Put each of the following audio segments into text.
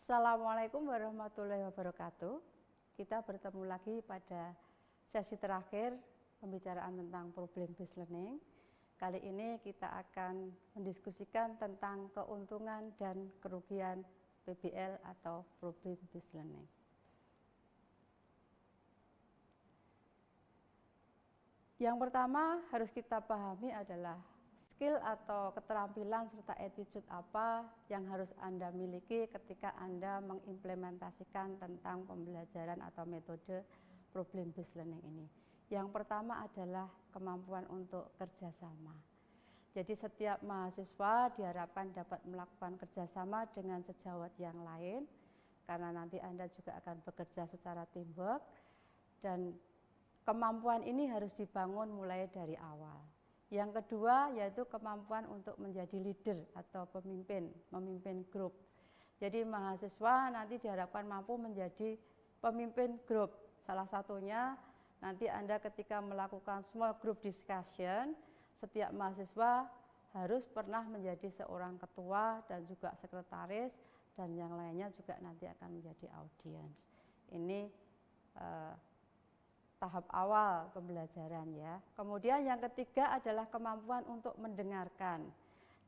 Assalamualaikum warahmatullahi wabarakatuh. Kita bertemu lagi pada sesi terakhir pembicaraan tentang problem-based learning. Kali ini kita akan mendiskusikan tentang keuntungan dan kerugian PBL atau problem-based learning. Yang pertama harus kita pahami adalah skill atau keterampilan serta attitude apa yang harus Anda miliki ketika Anda mengimplementasikan tentang pembelajaran atau metode problem-based learning ini. Yang pertama adalah kemampuan untuk kerjasama. Jadi setiap mahasiswa diharapkan dapat melakukan kerjasama dengan sejawat yang lain, karena nanti Anda juga akan bekerja secara teamwork, dan kemampuan ini harus dibangun mulai dari awal. Yang kedua yaitu kemampuan untuk menjadi leader atau memimpin grup. Jadi mahasiswa nanti diharapkan mampu menjadi pemimpin grup. Salah satunya nanti Anda ketika melakukan small group discussion, setiap mahasiswa harus pernah menjadi seorang ketua dan juga sekretaris, dan yang lainnya juga nanti akan menjadi audiens. Ini tahap awal pembelajaran ya. Kemudian yang ketiga adalah kemampuan untuk mendengarkan.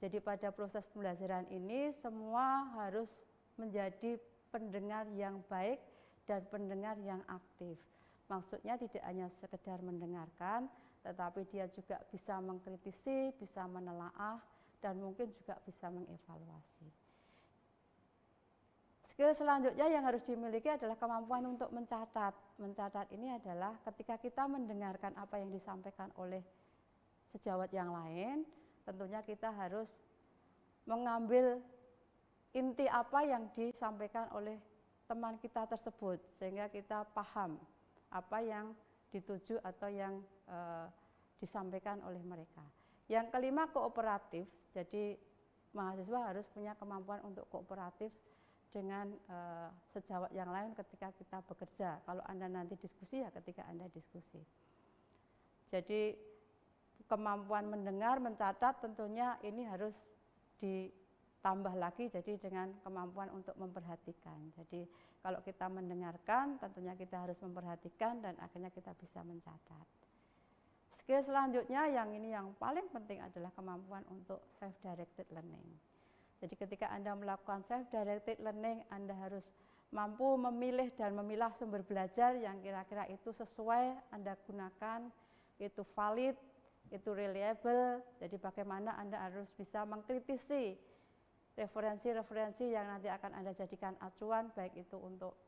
Jadi pada proses pembelajaran ini semua harus menjadi pendengar yang baik dan pendengar yang aktif. Maksudnya tidak hanya sekedar mendengarkan, tetapi dia juga bisa mengkritisi, bisa menelaah, dan mungkin juga bisa mengevaluasi. Skill selanjutnya yang harus dimiliki adalah kemampuan untuk mencatat. Mencatat ini adalah ketika kita mendengarkan apa yang disampaikan oleh sejawat yang lain, tentunya kita harus mengambil inti apa yang disampaikan oleh teman kita tersebut, sehingga kita paham apa yang dituju atau yang disampaikan oleh mereka. Yang kelima, kooperatif. Jadi mahasiswa harus punya kemampuan untuk kooperatif dengan sejawat yang lain ketika kita bekerja. Kalau Anda nanti diskusi ya ketika Anda diskusi. Jadi kemampuan mendengar, mencatat tentunya ini harus ditambah lagi jadi dengan kemampuan untuk memperhatikan. Jadi kalau kita mendengarkan tentunya kita harus memperhatikan dan akhirnya kita bisa mencatat. Skill selanjutnya yang ini yang paling penting adalah kemampuan untuk self-directed learning. Jadi ketika Anda melakukan self-directed learning, Anda harus mampu memilih dan memilah sumber belajar yang kira-kira itu sesuai Anda gunakan, itu valid, itu reliable. Jadi bagaimana Anda harus bisa mengkritisi referensi-referensi yang nanti akan Anda jadikan acuan, baik itu untuk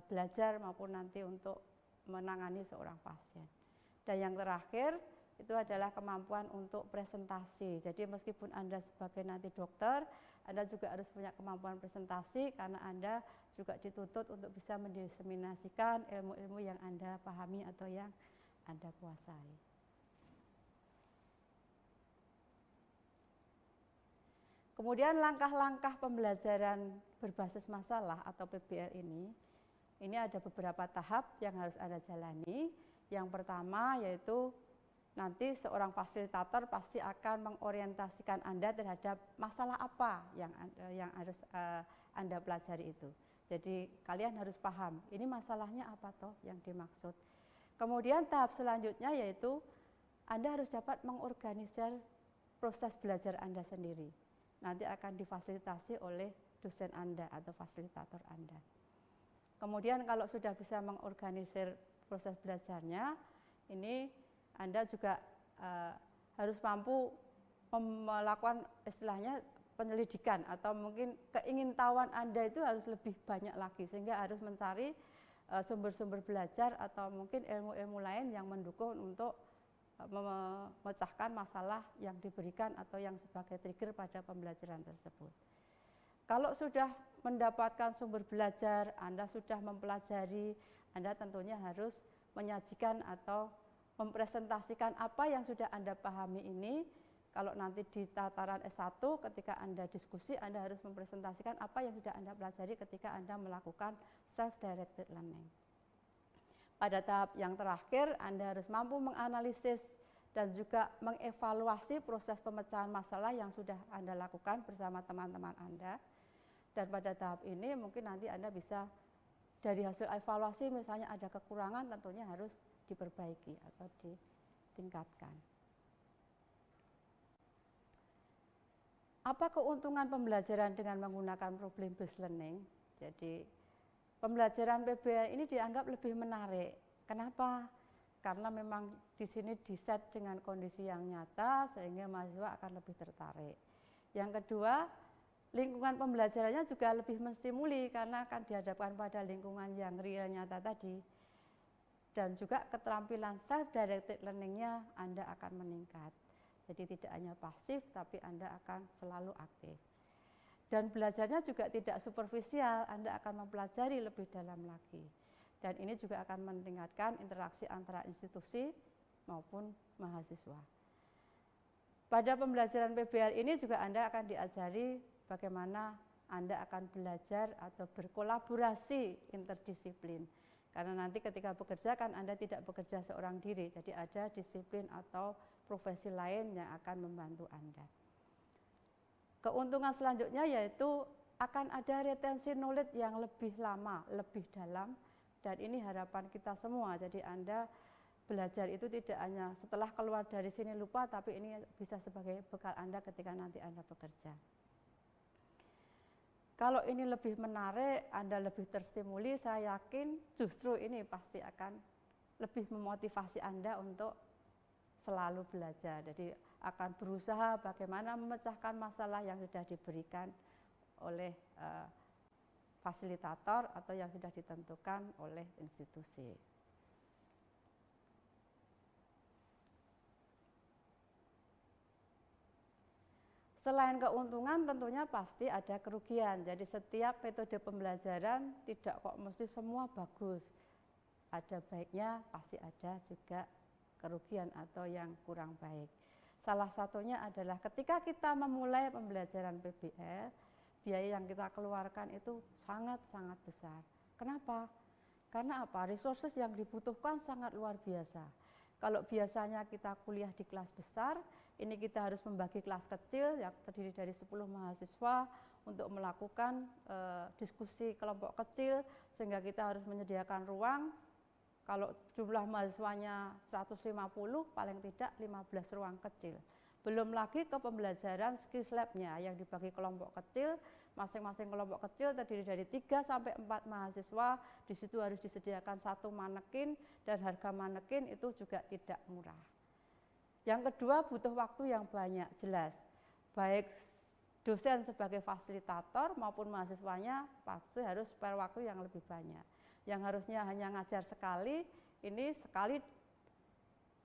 belajar maupun nanti untuk menangani seorang pasien. Dan yang terakhir, itu adalah kemampuan untuk presentasi. Jadi meskipun Anda sebagai nanti dokter, Anda juga harus punya kemampuan presentasi karena Anda juga dituntut untuk bisa mendiseminasikan ilmu-ilmu yang Anda pahami atau yang Anda kuasai. Kemudian langkah-langkah pembelajaran berbasis masalah atau PBL ini ada beberapa tahap yang harus Anda jalani. Yang pertama yaitu nanti seorang fasilitator pasti akan mengorientasikan Anda terhadap masalah apa yang harus Anda pelajari itu. Jadi kalian harus paham, ini masalahnya apa toh yang dimaksud. Kemudian tahap selanjutnya yaitu Anda harus dapat mengorganisir proses belajar Anda sendiri. Nanti akan difasilitasi oleh dosen Anda atau fasilitator Anda. Kemudian kalau sudah bisa mengorganisir proses belajarnya, ini Anda juga harus mampu melakukan istilahnya penyelidikan atau mungkin keingintahuan Anda itu harus lebih banyak lagi, sehingga harus mencari sumber-sumber belajar atau mungkin ilmu-ilmu lain yang mendukung untuk memecahkan masalah yang diberikan atau yang sebagai trigger pada pembelajaran tersebut. Kalau sudah mendapatkan sumber belajar, Anda sudah mempelajari, Anda tentunya harus menyajikan atau mempresentasikan apa yang sudah Anda pahami ini. Kalau nanti di tataran S1 ketika Anda diskusi, Anda harus mempresentasikan apa yang sudah Anda pelajari ketika Anda melakukan self-directed learning. Pada tahap yang terakhir, Anda harus mampu menganalisis dan juga mengevaluasi proses pemecahan masalah yang sudah Anda lakukan bersama teman-teman Anda. Dan pada tahap ini mungkin nanti Anda bisa dari hasil evaluasi misalnya ada kekurangan, tentunya harus diperbaiki atau ditingkatkan. Apa keuntungan pembelajaran dengan menggunakan problem based learning? Jadi pembelajaran PBL ini dianggap lebih menarik. Kenapa? Karena memang di sini diset dengan kondisi yang nyata sehingga mahasiswa akan lebih tertarik. Yang kedua, lingkungan pembelajarannya juga lebih menstimuli karena akan dihadapkan pada lingkungan yang real nyata tadi. Dan juga keterampilan self-directed learning-nya Anda akan meningkat. Jadi tidak hanya pasif, tapi Anda akan selalu aktif. Dan belajarnya juga tidak superficial, Anda akan mempelajari lebih dalam lagi. Dan ini juga akan meningkatkan interaksi antara institusi maupun mahasiswa. Pada pembelajaran PBL ini juga Anda akan diajari bagaimana Anda akan belajar atau berkolaborasi interdisiplin. Karena nanti ketika bekerja kan Anda tidak bekerja seorang diri, jadi ada disiplin atau profesi lain yang akan membantu Anda. Keuntungan selanjutnya yaitu akan ada retensi knowledge yang lebih lama, lebih dalam, dan ini harapan kita semua. Jadi Anda belajar itu tidak hanya setelah keluar dari sini lupa, tapi ini bisa sebagai bekal Anda ketika nanti Anda bekerja. Kalau ini lebih menarik, Anda lebih terstimuli, saya yakin justru ini pasti akan lebih memotivasi Anda untuk selalu belajar. Jadi akan berusaha bagaimana memecahkan masalah yang sudah diberikan oleh fasilitator atau yang sudah ditentukan oleh institusi. Selain keuntungan tentunya pasti ada kerugian. Jadi setiap metode pembelajaran tidak kok mesti semua bagus. Ada baiknya, pasti ada juga kerugian atau yang kurang baik. Salah satunya adalah ketika kita memulai pembelajaran PBL, biaya yang kita keluarkan itu sangat-sangat besar. Kenapa? Karena apa? Resources yang dibutuhkan sangat luar biasa. Kalau biasanya kita kuliah di kelas besar, ini kita harus membagi kelas kecil yang terdiri dari 10 mahasiswa untuk melakukan diskusi kelompok kecil, sehingga kita harus menyediakan ruang. Kalau jumlah mahasiswanya 150, paling tidak 15 ruang kecil. Belum lagi ke pembelajaran skills lab-nya yang dibagi kelompok kecil, masing-masing kelompok kecil terdiri dari 3 sampai 4 mahasiswa, di situ harus disediakan 1 manekin dan harga manekin itu juga tidak murah. Yang kedua butuh waktu yang banyak, jelas. Baik dosen sebagai fasilitator maupun mahasiswanya pasti harus spare waktu yang lebih banyak. Yang harusnya hanya ngajar sekali, ini sekali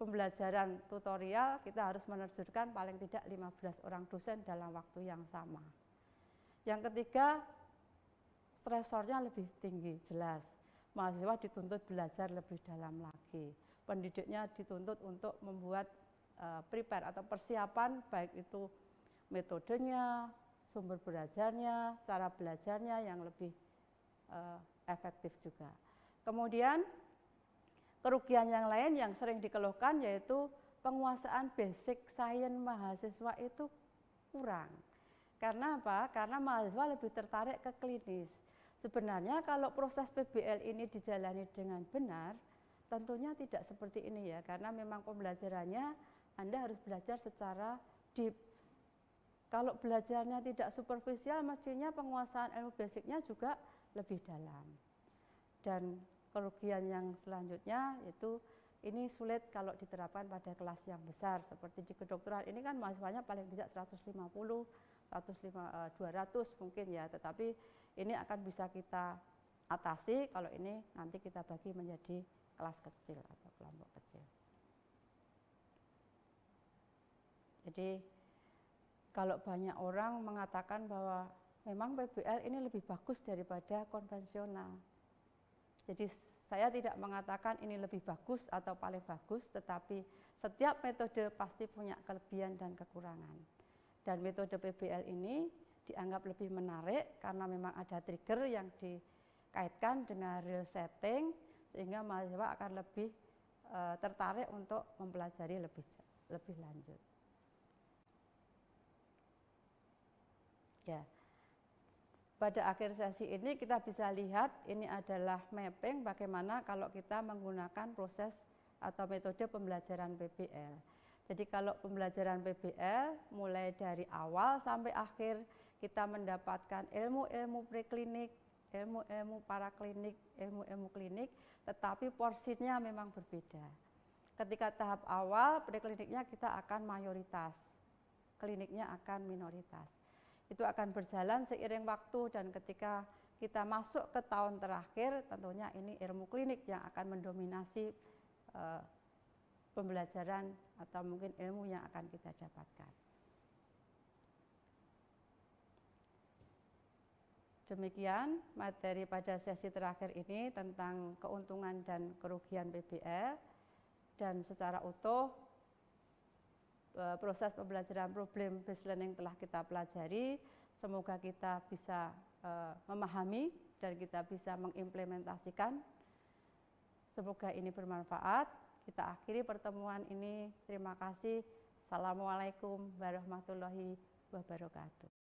pembelajaran tutorial kita harus menerjunkan paling tidak 15 orang dosen dalam waktu yang sama. Yang ketiga, stresornya lebih tinggi, jelas. Mahasiswa dituntut belajar lebih dalam lagi. Pendidiknya dituntut untuk membuat prepare atau persiapan, baik itu metodenya, sumber belajarnya, cara belajarnya yang lebih efektif juga. Kemudian kerugian yang lain yang sering dikeluhkan yaitu penguasaan basic science mahasiswa itu kurang. Karena apa? Karena mahasiswa lebih tertarik ke klinis. Sebenarnya kalau proses PBL ini dijalani dengan benar, tentunya tidak seperti ini ya, karena memang pembelajarannya Anda harus belajar secara deep. Kalau belajarnya tidak superficial, mestinya penguasaan ilmu basicnya juga lebih dalam. Dan kerugian yang selanjutnya itu ini sulit kalau diterapkan pada kelas yang besar seperti di kedokteran. Ini kan mahasiswanya paling tidak 150, 200 mungkin ya, tetapi ini akan bisa kita atasi kalau ini nanti kita bagi menjadi kelas kecil atau kelompok kecil. Jadi kalau banyak orang mengatakan bahwa memang PBL ini lebih bagus daripada konvensional. Jadi saya tidak mengatakan ini lebih bagus atau paling bagus, tetapi setiap metode pasti punya kelebihan dan kekurangan. Dan metode PBL ini dianggap lebih menarik karena memang ada trigger yang dikaitkan dengan real setting, sehingga mahasiswa akan lebih tertarik untuk mempelajari lebih lanjut. Ya. pada akhir sesi ini kita bisa lihat ini adalah mapping bagaimana kalau kita menggunakan proses atau metode pembelajaran PBL. Jadi kalau pembelajaran PBL mulai dari awal sampai akhir kita mendapatkan ilmu-ilmu preklinik, ilmu-ilmu paraklinik, ilmu-ilmu klinik, tetapi porsinya memang berbeda. Ketika tahap awal prekliniknya kita akan mayoritas, kliniknya akan minoritas. Itu akan berjalan seiring waktu dan ketika kita masuk ke tahun terakhir tentunya ini ilmu klinik yang akan mendominasi pembelajaran atau mungkin ilmu yang akan kita dapatkan. Demikian materi pada sesi terakhir ini tentang keuntungan dan kerugian PBL dan secara utuh proses pembelajaran problem based learning telah kita pelajari. Semoga kita bisa memahami dan kita bisa mengimplementasikan. Semoga ini bermanfaat. Kita akhiri pertemuan ini. Terima kasih. Assalamualaikum warahmatullahi wabarakatuh.